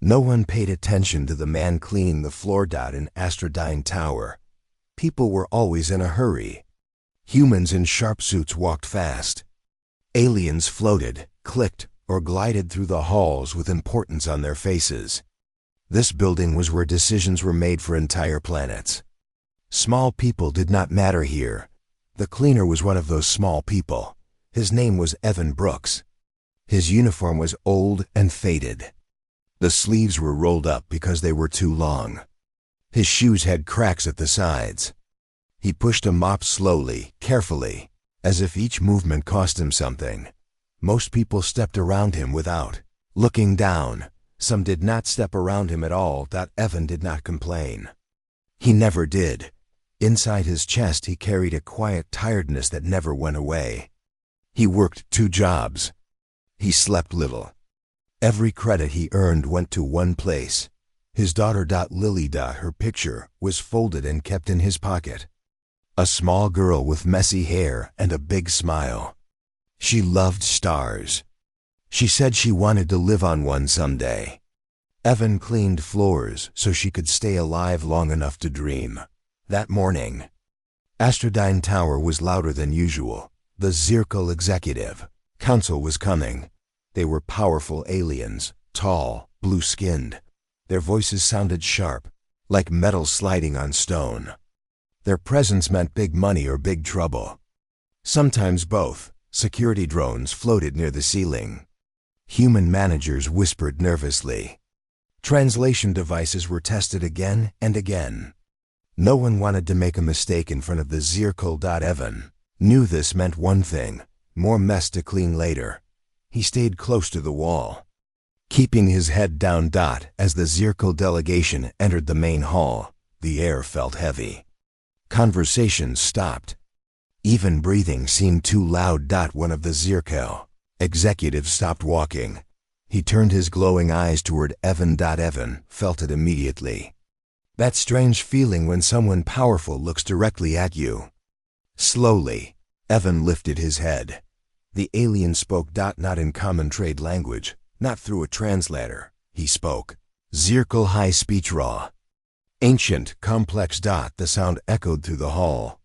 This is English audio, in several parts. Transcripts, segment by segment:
No one paid attention to the man cleaning the floor. In Astrodyne Tower, people were always in a hurry. Humans in sharp suits walked fast. Aliens floated, clicked, or glided through the halls with importance on their faces. This building was where decisions were made for entire planets. Small people did not matter here. The cleaner was one of those small people. His name was Evan Brooks. His uniform was old and faded. The sleeves were rolled up because they were too long. His shoes had cracks at the sides. He pushed a mop slowly, carefully, as if each movement cost him something. Most people stepped around him without looking down. Some did not step around him at all. Evan did not complain. He never did. Inside his chest he carried a quiet tiredness that never went away. He worked 2 jobs. He slept little. Every credit he earned went to one place. His daughter Lily. Her picture was folded and kept in his pocket. A small girl with messy hair and a big smile. She loved stars. She said she wanted to live on one someday. Evan cleaned floors so she could stay alive long enough to dream. That morning, Astrodyne Tower was louder than usual. The Zirkel Executive Council was coming. They were powerful aliens, tall, blue-skinned. Their voices sounded sharp, like metal sliding on stone. Their presence meant big money or big trouble. Sometimes both. Security drones floated near the ceiling. Human managers whispered nervously. Translation devices were tested again and again. No one wanted to make a mistake in front of the Zirkel. Evan knew this meant one thing: more mess to clean later. He stayed close to the wall, keeping his head down. As the Zirkel delegation entered the main hall, the air felt heavy. Conversations stopped. Even breathing seemed too loud. One of the Zirkel executives stopped walking. He turned his glowing eyes toward Evan. Evan felt it immediately. That strange feeling when someone powerful looks directly at you. Slowly, Evan lifted his head. The alien spoke. Not in common trade language, not through a translator. He spoke Zirkel high speech raw. Ancient, complex. The sound echoed through the hall.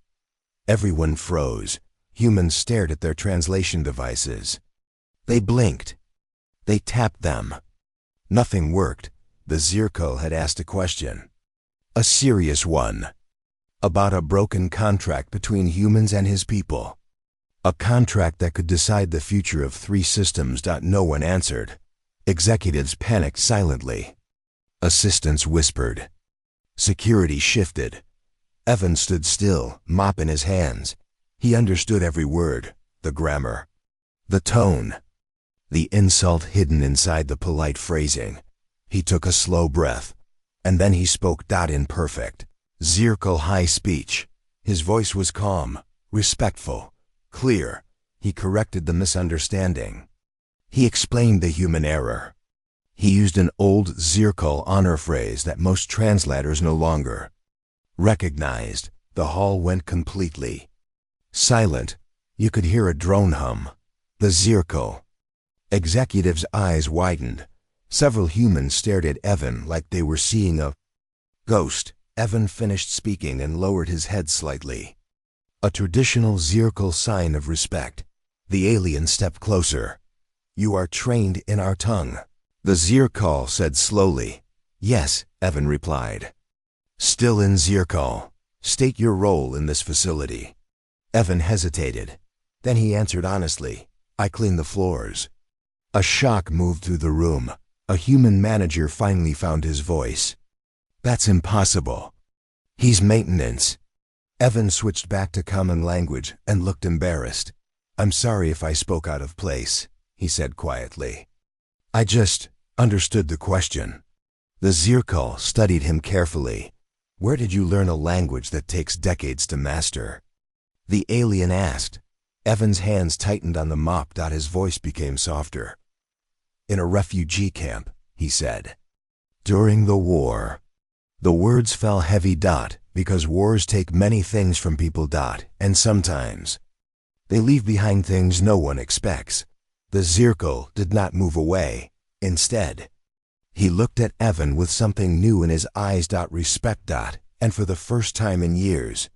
Everyone froze. Humans stared at their translation devices. They blinked. They tapped them. Nothing worked. The Zirkel had asked a question. A serious one. About a broken contract between humans and his people. A contract that could decide the future of 3 systems. No one answered. Executives panicked silently. Assistants whispered. Security shifted. Evan stood still, mop in his hands. He understood every word, the grammar, the tone, the insult hidden inside the polite phrasing. He took a slow breath, and then he spoke. In perfect Zirkel high speech. His voice was calm, respectful, clear. He corrected the misunderstanding. He explained the human error. He used an old Zirkel honor phrase that most translators no longer recognized. The hall went completely silent. You could hear a drone hum. The Zirkel executive's eyes widened. Several humans stared at Evan like they were seeing a ghost. Evan finished speaking and lowered his head slightly. A traditional Zirkel sign of respect. The alien stepped closer. You are trained in our tongue. The Zirkel said slowly. Yes, Evan replied. Still in Zirkel. State your role in this facility. Evan hesitated. Then he answered honestly. I clean the floors. A shock moved through the room. A human manager finally found his voice. That's impossible. He's maintenance. Evan switched back to common language and looked embarrassed. I'm sorry if I spoke out of place, he said quietly. I just understood the question. The Zirkel studied him carefully. Where did you learn a language that takes decades to master? The alien asked. Evan's hands tightened on the mop. His voice became softer. In a refugee camp, he said. During the war. The words fell heavy. Because wars take many things from people. And sometimes they leave behind things no one expects. The Zirkel did not move away. Instead, He looked at Evan with something new in his eyes. Respect. And for the first time in years,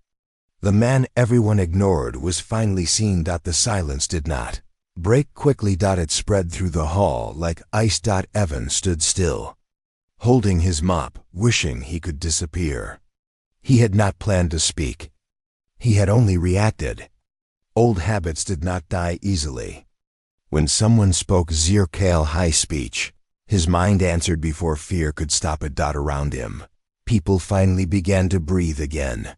the man everyone ignored was finally seen. The silence did not break quickly. It spread through the hall like ice. Evan stood still, holding his mop, wishing he could disappear. He had not planned to speak. He had only reacted. Old habits did not die easily. When someone spoke Zirkale high speech, his mind answered before fear could stop it. Around him, people finally began to breathe again.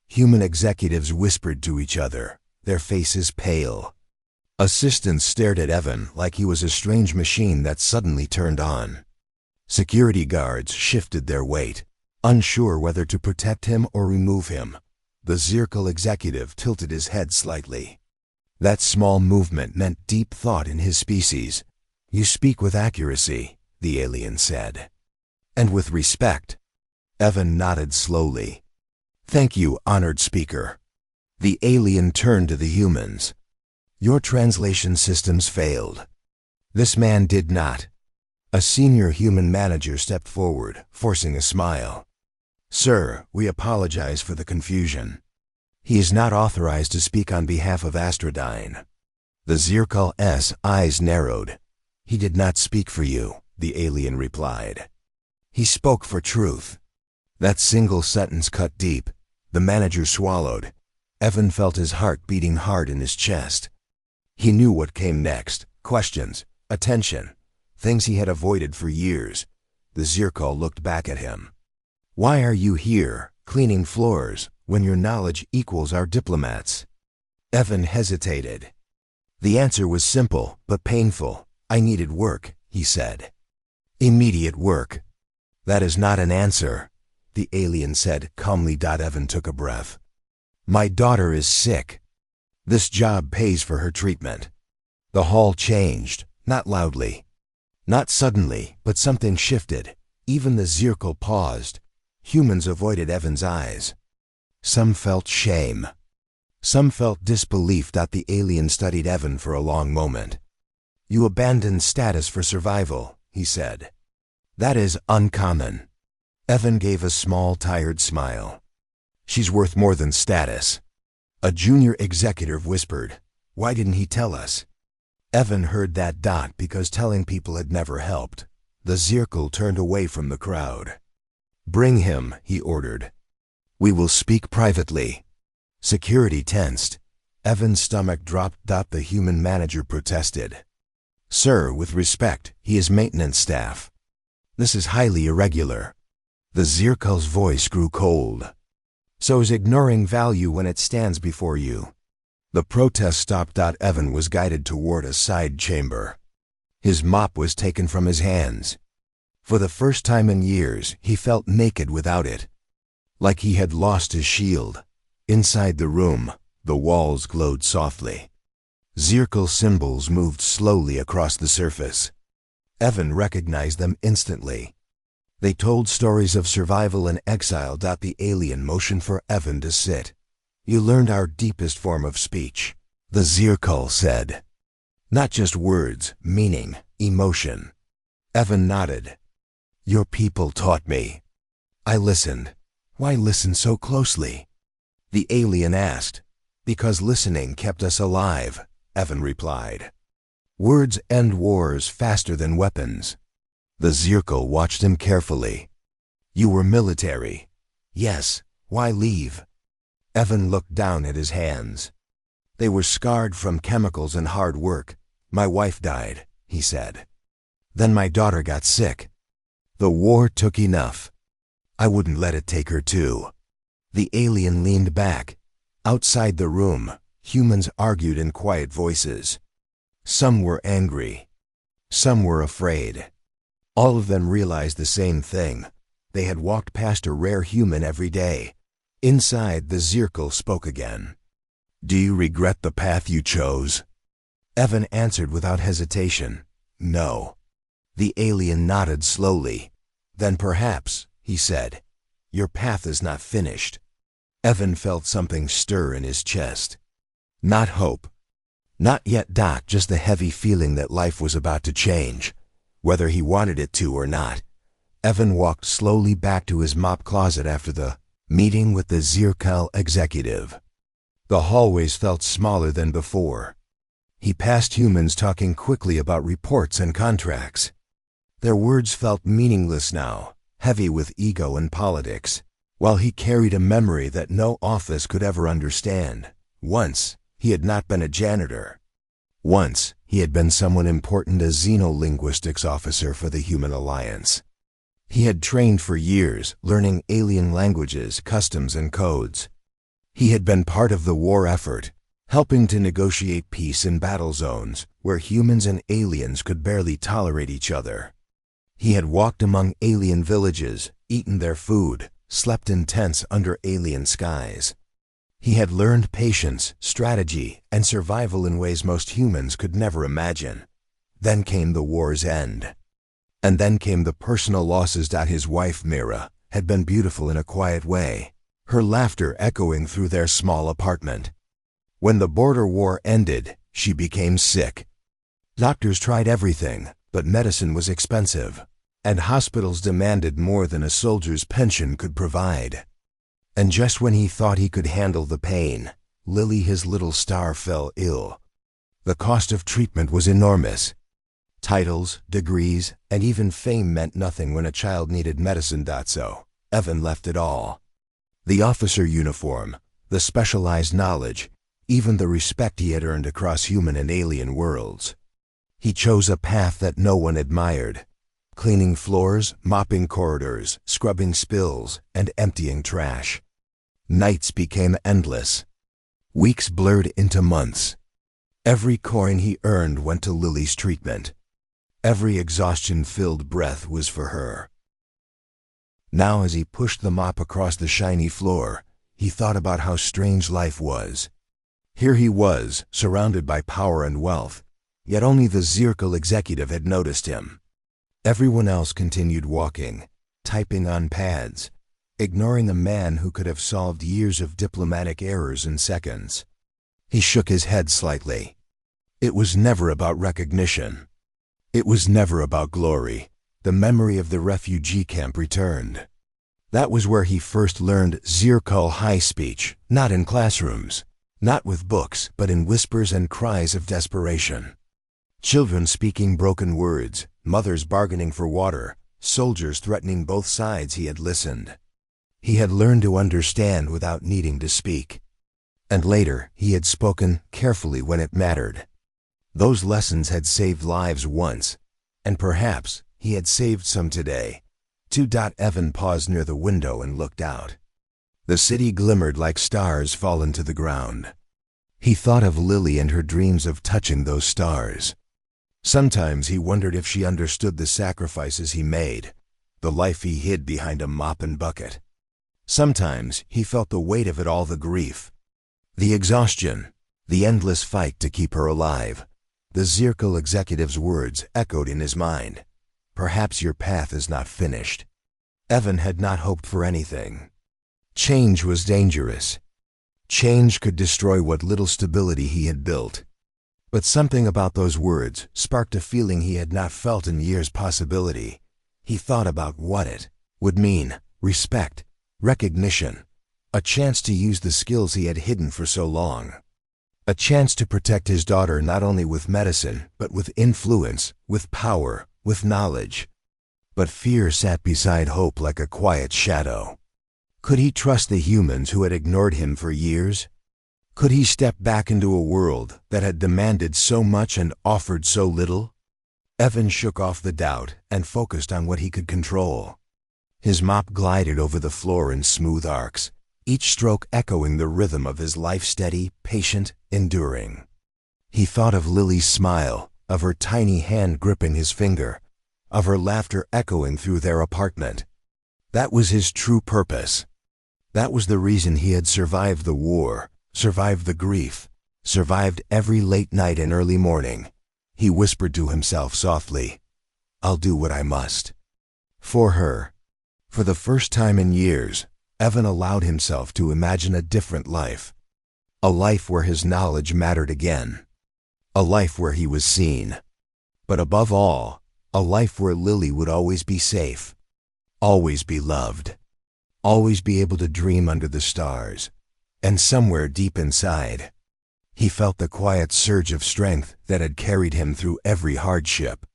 Human executives whispered to each other, their faces pale. Assistants stared at Evan like he was a strange machine that suddenly turned on. Security guards shifted their weight, unsure whether to protect him or remove him. The Zirkle executive tilted his head slightly. That small movement meant deep thought in his species. "You speak with accuracy," the alien said. "And with respect." Evan nodded slowly. "Thank you, honored speaker." The alien turned to the humans. "Your translation systems failed." This man did not. A senior human manager stepped forward, forcing a smile. "Sir, we apologize for the confusion. He is not authorized to speak on behalf of Astrodyne." The Zirkal's eyes narrowed. "He did not speak for you," the alien replied. "He spoke for truth." That single sentence cut deep. The manager swallowed. Evan felt his heart beating hard in his chest. He knew what came next: questions, attention, things he had avoided for years. The Zirkal looked back at him. "Why are you here, cleaning floors, when your knowledge equals our diplomats?" Evan hesitated. The answer was simple, but painful. "I needed work," he said. "Immediate work." "That is not an answer," the alien said calmly. Evan took a breath. "My daughter is sick. This job pays for her treatment." The hall changed, not loudly, not suddenly, but something shifted. Even the Zirkle paused. Humans avoided Evan's eyes. Some felt shame. Some felt disbelief. The alien studied Evan for a long moment. "You abandoned status for survival," he said. "That is uncommon." Evan gave a small, tired smile. "She's worth more than status." A junior executive whispered, "Why didn't he tell us?" Evan heard that. Because telling people had never helped. The Zirkle turned away from the crowd. "Bring him," he ordered. "We will speak privately." Security tensed. Evan's stomach dropped. The human manager protested. "Sir, with respect, he is maintenance staff. This is highly irregular." The Zirkal's voice grew cold. "So is ignoring value when it stands before you." The protest stopped. Evan was guided toward a side chamber. His mop was taken from his hands. For the first time in years, he felt naked without it, like he had lost his shield. Inside the room, the walls glowed softly. Zirkle symbols moved slowly across the surface. Evan recognized them instantly. They told stories of survival and exile. The alien motioned for Evan to sit. "You learned our deepest form of speech," the Zirkle said. "Not just words, meaning, emotion." Evan nodded. "Your people taught me." "I listened." "Why listen so closely?" the alien asked. "Because listening kept us alive," Evan replied. "Words end wars faster than weapons." The Zirkle watched him carefully. "You were military." "Yes. Why leave?" Evan looked down at his hands. They were scarred from chemicals and hard work. "My wife died," he said. "Then my daughter got sick. The war took enough. I wouldn't let it take her too." The alien leaned back. Outside the room, humans argued in quiet voices. Some were angry. Some were afraid. All of them realized the same thing. They had walked past a rare human every day. Inside, the Zirkle spoke again. "Do you regret the path you chose?" Evan answered without hesitation, "No." The alien nodded slowly. "Then perhaps," he said, "your path is not finished." Evan felt something stir in his chest. Not hope. Not yet. Just the heavy feeling that life was about to change, whether he wanted it to or not. Evan walked slowly back to his mop closet after the meeting with the Zirkel executive. The hallways felt smaller than before. He passed humans talking quickly about reports and contracts. Their words felt meaningless now, heavy with ego and politics, while he carried a memory that no office could ever understand. Once, he had not been a janitor. Once, he had been someone important as xenolinguistics officer for the Human Alliance. He had trained for years, learning alien languages, customs, and codes. He had been part of the war effort, helping to negotiate peace in battle zones where humans and aliens could barely tolerate each other. He had walked among alien villages, eaten their food, slept in tents under alien skies. He had learned patience, strategy, and survival in ways most humans could never imagine. Then came the war's end. And then came the personal losses. His wife, Mira, had been beautiful in a quiet way, her laughter echoing through their small apartment. When the border war ended, she became sick. Doctors tried everything, but medicine was expensive, and hospitals demanded more than a soldier's pension could provide. And just when he thought he could handle the pain, Lily, his little star, fell ill. The cost of treatment was enormous. Titles, degrees, and even fame meant nothing when a child needed medicine. So Evan left it all. The officer uniform, the specialized knowledge, even the respect he had earned across human and alien worlds. He chose a path that no one admired, cleaning floors, mopping corridors, scrubbing spills, and emptying trash. Nights became endless. Weeks blurred into months. Every coin he earned went to Lily's treatment. Every exhaustion-filled breath was for her. Now, as he pushed the mop across the shiny floor, he thought about how strange life was. Here he was, surrounded by power and wealth, yet only the Zirkel executive had noticed him. Everyone else continued walking, typing on pads, ignoring a man who could have solved years of diplomatic errors in seconds. He shook his head slightly. It was never about recognition. It was never about glory. The memory of the refugee camp returned. That was where he first learned Zirkel high speech, not in classrooms, not with books, but in whispers and cries of desperation. Children speaking broken words, mothers bargaining for water, soldiers threatening both sides. He had listened. He had learned to understand without needing to speak. And later, he had spoken carefully when it mattered. Those lessons had saved lives once, and perhaps he had saved some today. Evan paused near the window and looked out. The city glimmered like stars fallen to the ground. He thought of Lily and her dreams of touching those stars. Sometimes he wondered if she understood the sacrifices he made, the life he hid behind a mop and bucket. Sometimes he felt the weight of it all, the grief, the exhaustion, the endless fight to keep her alive. The Zirkel executive's words echoed in his mind. Perhaps your path is not finished. Evan had not hoped for anything. Change was dangerous. Change could destroy what little stability he had built. But something about those words sparked a feeling he had not felt in years. Possibility. He thought about what it would mean: respect, recognition, a chance to use the skills he had hidden for so long. A chance to protect his daughter not only with medicine, but with influence, with power, with knowledge. But fear sat beside hope like a quiet shadow. Could he trust the humans who had ignored him for years? Could he step back into a world that had demanded so much and offered so little? Evan shook off the doubt and focused on what he could control. His mop glided over the floor in smooth arcs, each stroke echoing the rhythm of his life, steady, patient, enduring. He thought of Lily's smile, of her tiny hand gripping his finger, of her laughter echoing through their apartment. That was his true purpose. That was the reason he had survived the war, survived the grief, survived every late night and early morning. He whispered to himself softly, "I'll do what I must." For her. For the first time in years, Evan allowed himself to imagine a different life. A life where his knowledge mattered again. A life where he was seen. But above all, a life where Lily would always be safe. always be loved, always be able to dream under the stars. And somewhere deep inside, he felt the quiet surge of strength that had carried him through every hardship.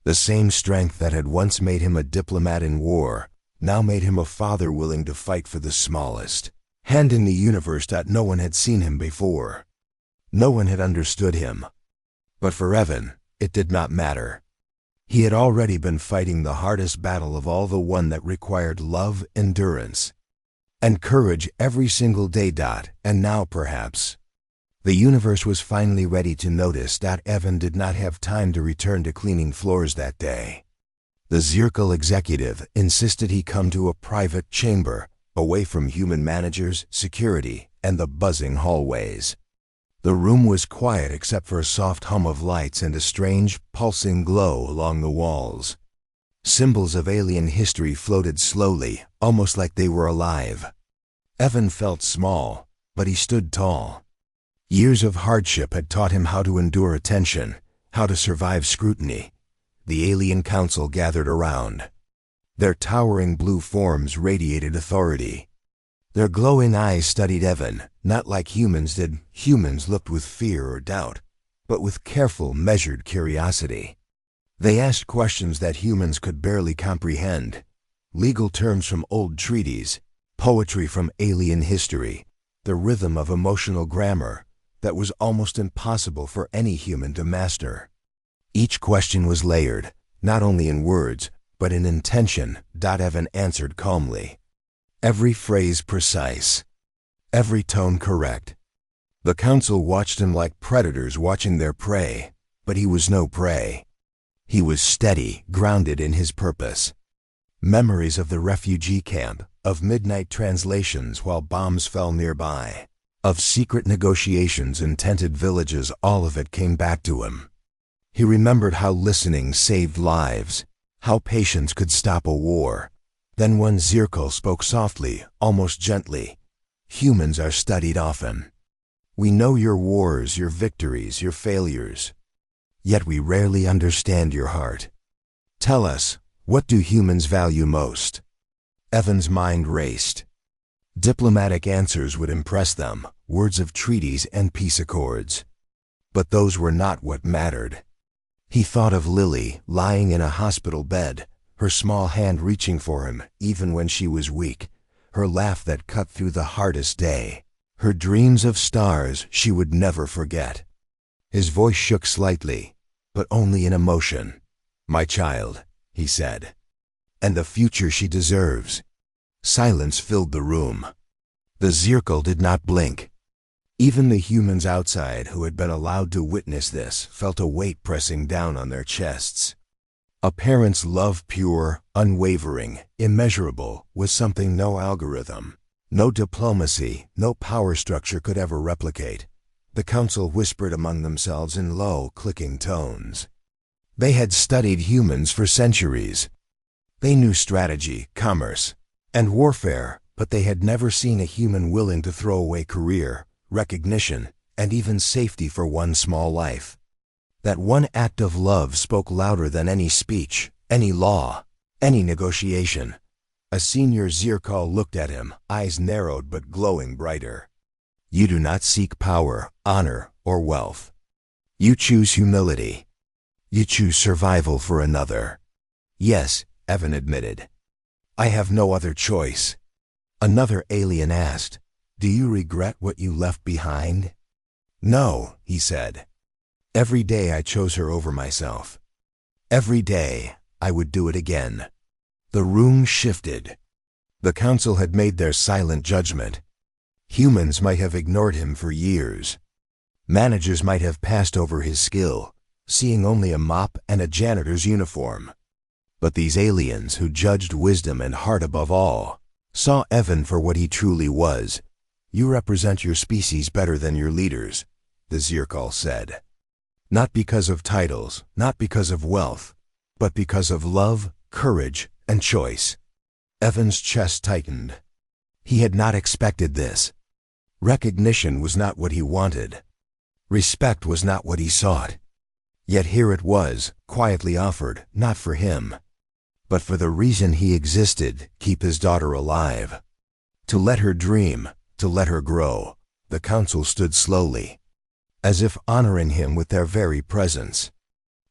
The same strength that had once made him a diplomat in war now made him a father willing to fight for the smallest hand in the universe. That no one had seen him before. No one had understood him. But for Evan, it did not matter. He had already been fighting the hardest battle of all, the one that required love, endurance, and courage every single day. And now perhaps the universe was finally ready to notice that Evan did not have time to return to cleaning floors that day. The Zirkel executive insisted he come to a private chamber, away from human managers, security, and the buzzing hallways. The room was quiet except for a soft hum of lights and a strange, pulsing glow along the walls. Symbols of alien history floated slowly, almost like they were alive. Evan felt small, but he stood tall. Years of hardship had taught him how to endure attention, how to survive scrutiny. The alien council gathered around. Their towering blue forms radiated authority. Their glowing eyes studied Evan, not like humans did. Humans looked with fear or doubt, but with careful, measured curiosity. They asked questions that humans could barely comprehend. Legal terms from old treaties, poetry from alien history, the rhythm of emotional grammar that was almost impossible for any human to master. Each question was layered, not only in words, but in intention. Evan answered calmly. Every phrase precise, every tone correct. The council watched him like predators watching their prey, but he was no prey. He was steady, grounded in his purpose. Memories of the refugee camp, of midnight translations while bombs fell nearby, of secret negotiations in tented villages, all of it came back to him. He remembered how listening saved lives, how patience could stop a war. Then one Zirkel spoke softly, almost gently. Humans are studied often. We know your wars, your victories, your failures. Yet we rarely understand your heart. Tell us, what do humans value most? Evan's mind raced. Diplomatic answers would impress them, words of treaties and peace accords. But those were not what mattered. He thought of Lily, lying in a hospital bed, her small hand reaching for him even when she was weak, her laugh that cut through the hardest day, her dreams of stars she would never forget. His voice shook slightly, but only in emotion. My child, he said, and the future she deserves. Silence filled the room. The Zirkel did not blink. Even the humans outside who had been allowed to witness this felt a weight pressing down on their chests. A parent's love, pure, unwavering, immeasurable, was something no algorithm, no diplomacy, no power structure could ever replicate. The council whispered among themselves in low, clicking tones. They had studied humans for centuries. They knew strategy, commerce, and warfare, but they had never seen a human willing to throw away career, recognition, and even safety for one small life. That one act of love spoke louder than any speech, any law, any negotiation. A senior Zirkel looked at him, eyes narrowed but glowing brighter. You do not seek power, honor, or wealth. You choose humility. You choose survival for another. Yes, Evan admitted. I have no other choice. Another alien asked, do you regret what you left behind? No, he said. Every day I chose her over myself. Every day I would do it again. The room shifted. The council had made their silent judgment. Humans might have ignored him for years. Managers might have passed over his skill, seeing only a mop and a janitor's uniform. But these aliens who judged wisdom and heart above all saw Evan for what he truly was. You represent your species better than your leaders, the Zirkel said. Not because of titles, not because of wealth, but because of love, courage, and choice. Evan's chest tightened. He had not expected this. Recognition was not what he wanted. Respect was not what he sought. Yet here it was, quietly offered, not for him, but for the reason he existed, keep his daughter alive. To let her dream, to let her grow. The council stood slowly, as if honoring him with their very presence.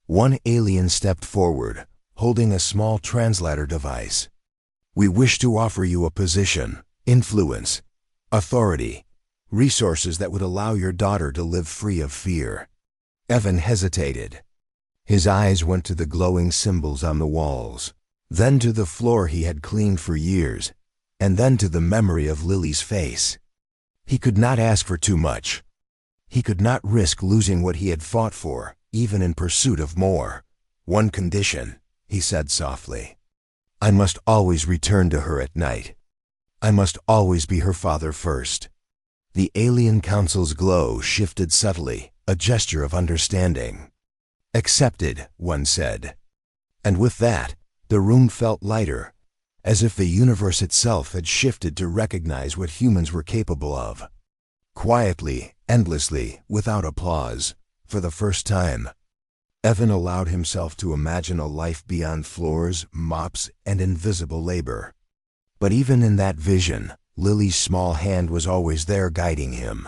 One alien stepped forward, holding a small translator device. We wish to offer you a position, influence, authority, resources that would allow your daughter to live free of fear. Evan hesitated. His eyes went to the glowing symbols on the walls, then to the floor he had cleaned for years, and then to the memory of Lily's face. He could not ask for too much. He could not risk losing what he had fought for, even in pursuit of more. One condition, he said softly. I must always return to her at night. I must always be her father first. The alien council's glow shifted subtly, a gesture of understanding. Accepted, one said. And with that, the room felt lighter, as if the universe itself had shifted to recognize what humans were capable of. Quietly, endlessly, without applause, for the first time, Evan allowed himself to imagine a life beyond floors, mops, and invisible labor. But even in that vision, Lily's small hand was always there guiding him,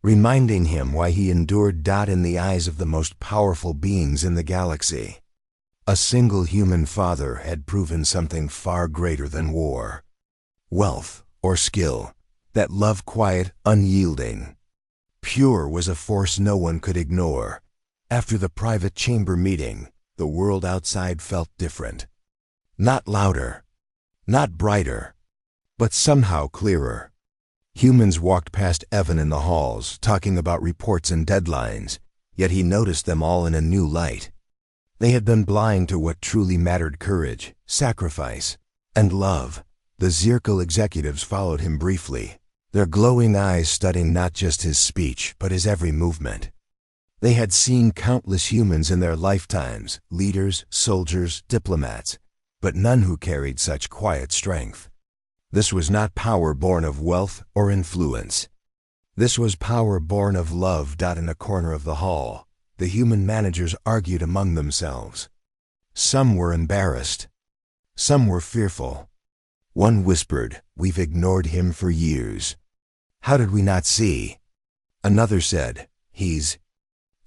reminding him why he endured. In the eyes of the most powerful beings in the galaxy, a single human father had proven something far greater than war, wealth, or skill. That love, quiet, unyielding, pure, was a force no one could ignore. After the private chamber meeting, the world outside felt different. Not louder, not brighter, but somehow clearer. Humans walked past Evan in the halls, talking about reports and deadlines, yet he noticed them all in a new light. They had been blind to what truly mattered: courage, sacrifice, and love. The Zirkel executives followed him briefly, their glowing eyes studying not just his speech, but his every movement. They had seen countless humans in their lifetimes, leaders, soldiers, diplomats, but none who carried such quiet strength. This was not power born of wealth or influence. This was power born of love. In a corner of the hall, the human managers argued among themselves. Some were embarrassed. Some were fearful. One whispered, "We've ignored him for years. How did we not see?" Another said, "He's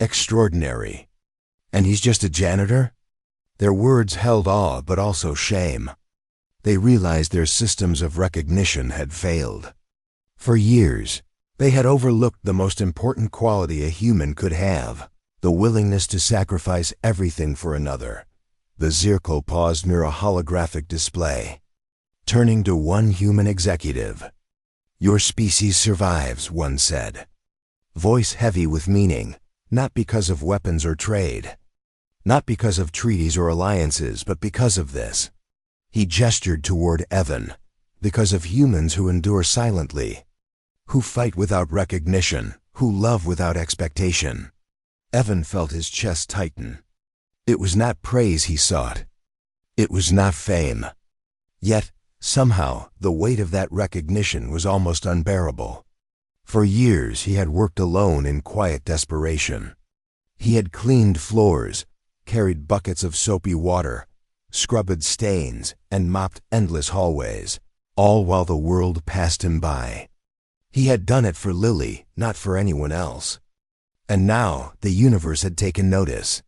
extraordinary. And he's just a janitor?" Their words held awe but also shame. They realized their systems of recognition had failed. For years, they had overlooked the most important quality a human could have: the willingness to sacrifice everything for another. The Zirkel paused near a holographic display, turning to one human executive. "Your species survives," one said, voice heavy with meaning, not because of weapons or trade, not because of treaties or alliances, but because of this. He gestured toward Evan, because of humans who endure silently, who fight without recognition, who love without expectation. Evan felt his chest tighten. It was not praise he sought. It was not fame. Yet, somehow, the weight of that recognition was almost unbearable. For years he had worked alone in quiet desperation. He had cleaned floors, carried buckets of soapy water, scrubbed stains, and mopped endless hallways, all while the world passed him by. He had done it for Lily, not for anyone else. And now the universe had taken notice.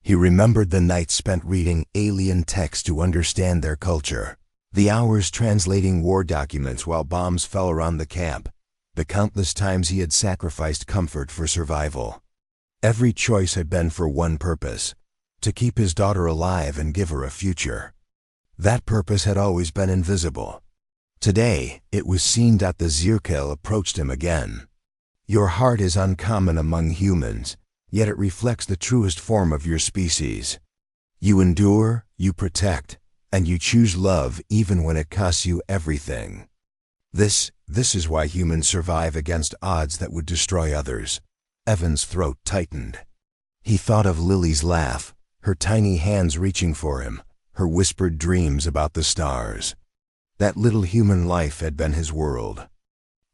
He remembered the nights spent reading alien text to understand their culture, the hours translating war documents while bombs fell around the camp, the countless times he had sacrificed comfort for survival. Every choice had been for one purpose: to keep his daughter alive and give her a future. That purpose had always been invisible. Today, it was seen. The Zirkel approached him again. "Your heart is uncommon among humans, yet it reflects the truest form of your species. You endure, you protect, and you choose love even when it costs you everything. This is why humans survive against odds that would destroy others." Evan's throat tightened. He thought of Lily's laugh, her tiny hands reaching for him, her whispered dreams about the stars. That little human life had been his world.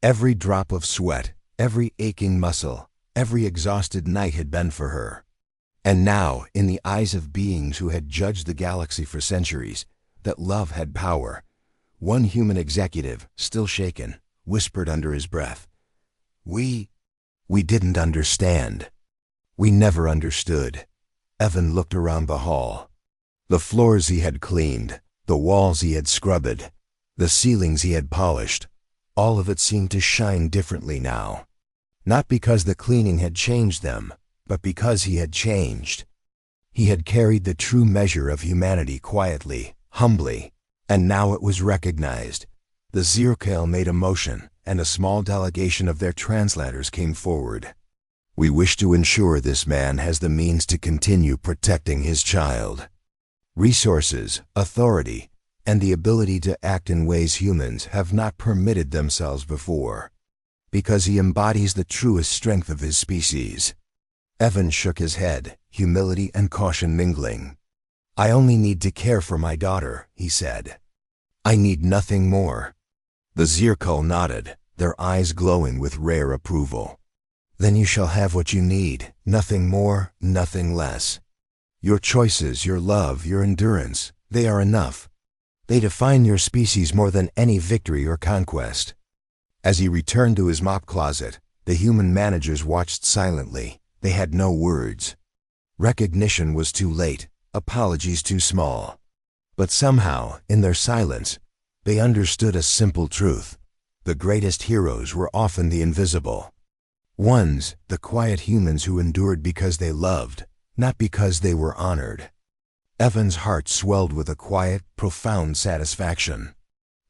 Every drop of sweat, every aching muscle, every exhausted night had been for her. And now, in the eyes of beings who had judged the galaxy for centuries, that love had power, one human executive, still shaken, whispered under his breath, We didn't understand. We never understood." Evan looked around the hall. The floors he had cleaned, the walls he had scrubbed, the ceilings he had polished, all of it seemed to shine differently now. Not because the cleaning had changed them, but because he had changed. He had carried the true measure of humanity quietly, humbly, and now it was recognized. The Zirkel made a motion, and a small delegation of their translators came forward. "We wish to ensure this man has the means to continue protecting his child. Resources, authority, and the ability to act in ways humans have not permitted themselves before, because he embodies the truest strength of his species." Evan shook his head, humility and caution mingling. "I only need to care for my daughter," he said. "I need nothing more." The Zirkel nodded, their eyes glowing with rare approval. "Then you shall have what you need, nothing more, nothing less. Your choices, your love, your endurance, they are enough. They define your species more than any victory or conquest." As he returned to his mop closet, the human managers watched silently. They had no words. Recognition was too late, apologies too small. But somehow, in their silence, they understood a simple truth. The greatest heroes were often the invisible ones, the quiet humans who endured because they loved, not because they were honored. Evan's heart swelled with a quiet, profound satisfaction.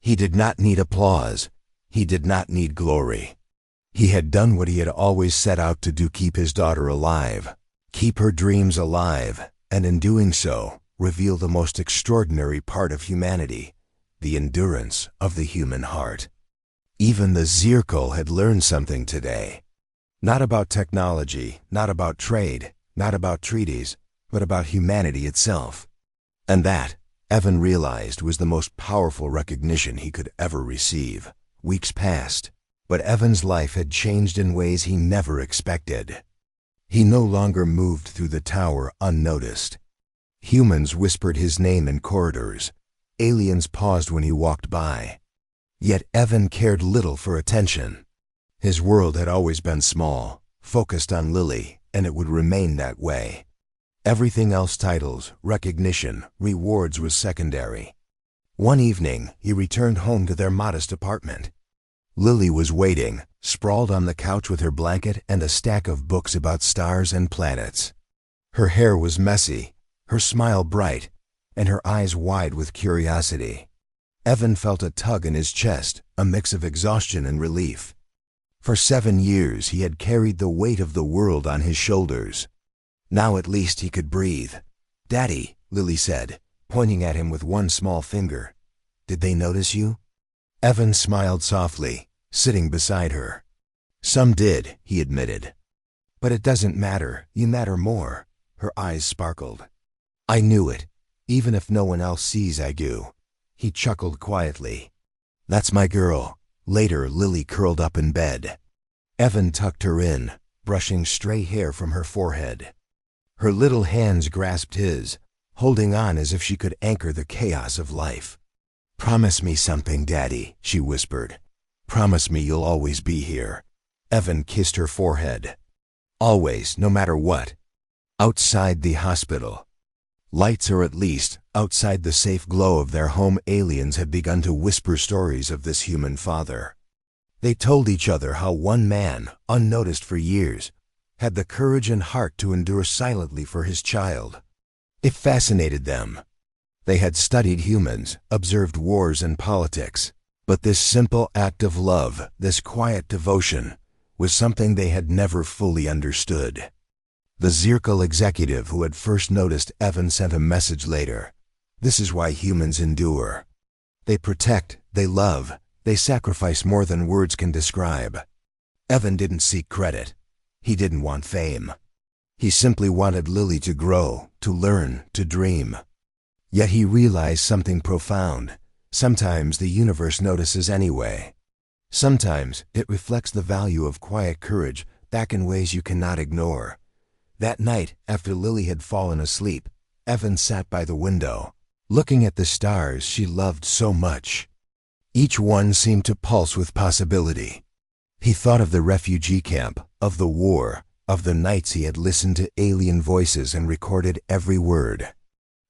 He did not need applause. He did not need glory. He had done what he had always set out to do: keep his daughter alive, keep her dreams alive, and in doing so, reveal the most extraordinary part of humanity, the endurance of the human heart. Even the Zirkel had learned something today. Not about technology, not about trade, not about treaties, but about humanity itself. And that, Evan realized, was the most powerful recognition he could ever receive. Weeks passed, but Evan's life had changed in ways he never expected. He no longer moved through the tower unnoticed. Humans whispered his name in corridors. Aliens paused when he walked by. Yet Evan cared little for attention. His world had always been small, focused on Lily, and it would remain that way. Everything else, titles, recognition, rewards, was secondary. One evening, he returned home to their modest apartment. Lily was waiting, sprawled on the couch with her blanket and a stack of books about stars and planets. Her hair was messy, her smile bright, and her eyes wide with curiosity. Evan felt a tug in his chest, a mix of exhaustion and relief. For 7 years he had carried the weight of the world on his shoulders. Now at least he could breathe. "Daddy," Lily said, pointing at him with one small finger. "Did they notice you?" Evan smiled softly, sitting beside her. "Some did," he admitted. "But it doesn't matter. You matter more." Her eyes sparkled. "I knew it. Even if no one else sees, I do." He chuckled quietly. "That's my girl." Later, Lily curled up in bed. Evan tucked her in, brushing stray hair from her forehead. Her little hands grasped his, holding on as if she could anchor the chaos of life. "Promise me something, Daddy," she whispered. "Promise me you'll always be here." Evan kissed her forehead. "Always, no matter what." Outside the hospital. Lights, or at least, outside the safe glow of their home, aliens had begun to whisper stories of this human father. They told each other how one man, unnoticed for years, had the courage and heart to endure silently for his child. It fascinated them. They had studied humans, observed wars and politics, but this simple act of love, this quiet devotion, was something they had never fully understood. The Zirkel executive who had first noticed Evan sent a message later. "This is why humans endure. They protect, they love, they sacrifice more than words can describe." Evan didn't seek credit. He didn't want fame. He simply wanted Lily to grow, to learn, to dream. Yet he realized something profound. Sometimes the universe notices anyway. Sometimes it reflects the value of quiet courage back in ways you cannot ignore. That night, after Lily had fallen asleep, Evan sat by the window, looking at the stars she loved so much. Each one seemed to pulse with possibility. He thought of the refugee camp, of the war, of the nights he had listened to alien voices and recorded every word.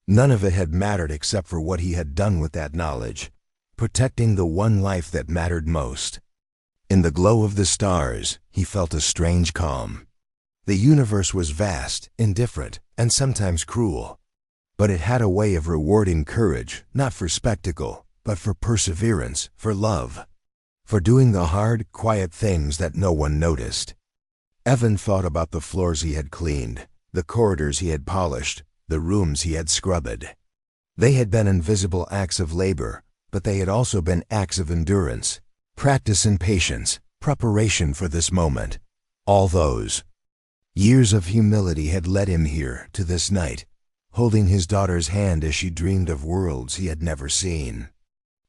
None of it had mattered except for what he had done with that knowledge, protecting the one life that mattered most. In the glow of the stars, he felt a strange calm. The universe was vast, indifferent, and sometimes cruel. But it had a way of rewarding courage, not for spectacle, but for perseverance, for love, for doing the hard, quiet things that no one noticed. Evan thought about the floors he had cleaned, the corridors he had polished, the rooms he had scrubbed. They had been invisible acts of labor, but they had also been acts of endurance, practice in patience, preparation for this moment. All those years of humility had led him here to this night, holding his daughter's hand as she dreamed of worlds he had never seen.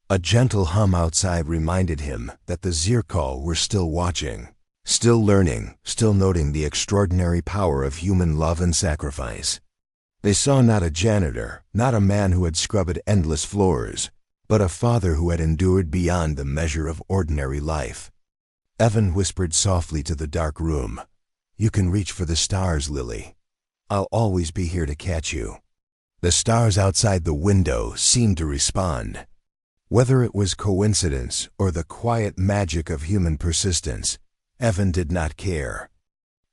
A gentle hum outside reminded him that the Zirkal were still watching, still learning, still noting the extraordinary power of human love and sacrifice. They saw not a janitor, not a man who had scrubbed endless floors, but a father who had endured beyond the measure of ordinary life. Evan whispered softly to the dark room, "You can reach for the stars, Lily. I'll always be here to catch you." The stars outside the window seemed to respond. Whether it was coincidence or the quiet magic of human persistence, Evan did not care.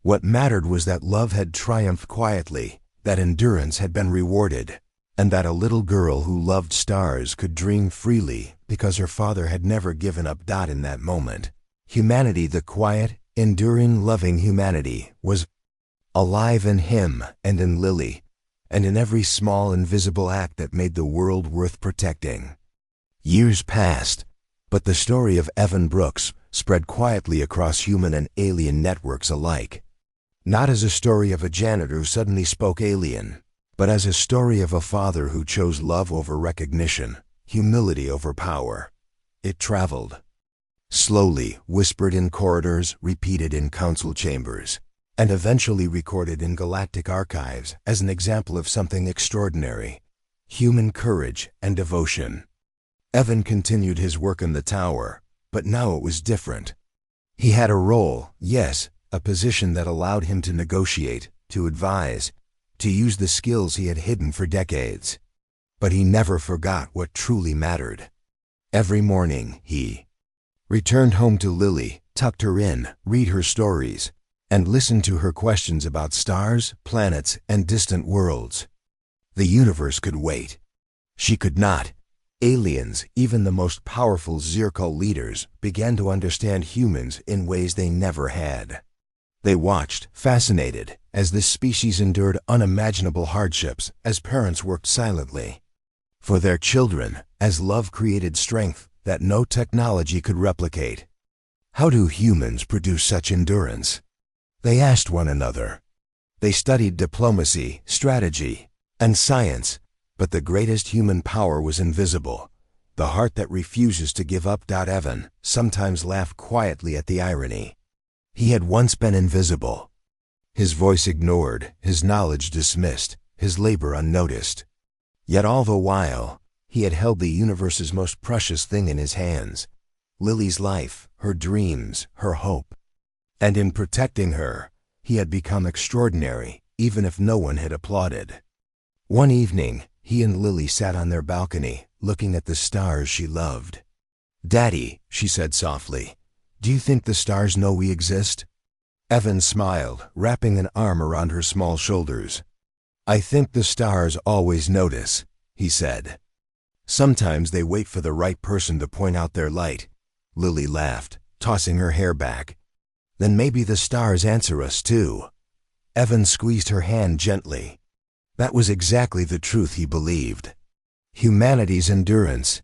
What mattered was that love had triumphed quietly, that endurance had been rewarded, and that a little girl who loved stars could dream freely because her father had never given up. In that moment, humanity, the quiet, enduring, loving humanity, was alive in him and in Lily, and in every small invisible act that made the world worth protecting. Years passed, but the story of Evan Brooks spread quietly across human and alien networks alike. Not as a story of a janitor who suddenly spoke alien, but as a story of a father who chose love over recognition, humility over power. It traveled. Slowly, whispered in corridors, repeated in council chambers, and eventually recorded in galactic archives as an example of something extraordinary: human courage and devotion. Evan continued his work in the tower, but now it was different. He had a role, yes, a position that allowed him to negotiate, to advise, to use the skills he had hidden for decades. But he never forgot what truly mattered. Every morning he returned home to Lily, tucked her in, read her stories, and listened to her questions about stars, planets, and distant worlds. The universe could wait. She could not. Aliens, even the most powerful Zirkal leaders, began to understand humans in ways they never had. They watched, fascinated, as this species endured unimaginable hardships, as parents worked silently for their children, as love created strength that no technology could replicate. How do humans produce such endurance? They asked one another. They studied diplomacy, strategy, and science, but the greatest human power was invisible, the heart that refuses to give up. Evan sometimes laughed quietly at the irony. He had once been invisible. His voice ignored, his knowledge dismissed, his labor unnoticed. Yet all the while, he had held the universe's most precious thing in his hands: Lily's life, her dreams, her hope. And in protecting her, he had become extraordinary, even if no one had applauded. One evening, he and Lily sat on their balcony, looking at the stars she loved. "Daddy," she said softly, "do you think the stars know we exist?" Evan smiled, wrapping an arm around her small shoulders. "I think the stars always notice," he said. "Sometimes they wait for the right person to point out their light." Lily laughed, tossing her hair back. "Then maybe the stars answer us too." Evan squeezed her hand gently. That was exactly the truth he believed. Humanity's endurance,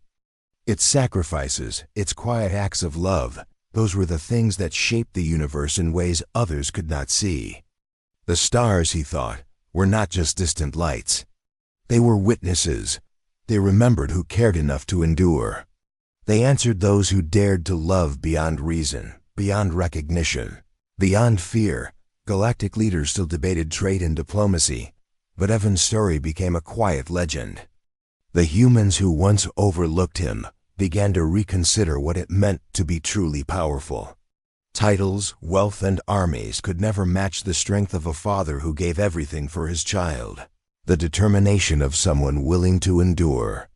its sacrifices, its quiet acts of love, those were the things that shaped the universe in ways others could not see. The stars, he thought, were not just distant lights. They were witnesses. They remembered who cared enough to endure. They answered those who dared to love beyond reason, beyond recognition, beyond fear, Galactic leaders still debated trade and diplomacy, but Evan's story became a quiet legend. The humans who once overlooked him began to reconsider what it meant to be truly powerful. Titles, wealth, and armies could never match the strength of a father who gave everything for his child. The determination of someone willing to endure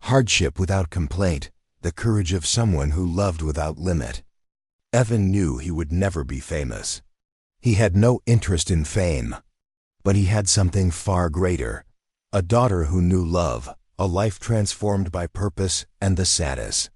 hardship without complaint, the courage of someone who loved without limit. Evan knew he would never be famous. He had no interest in fame, but he had something far greater: a daughter who knew love, a life transformed by purpose, and the saddest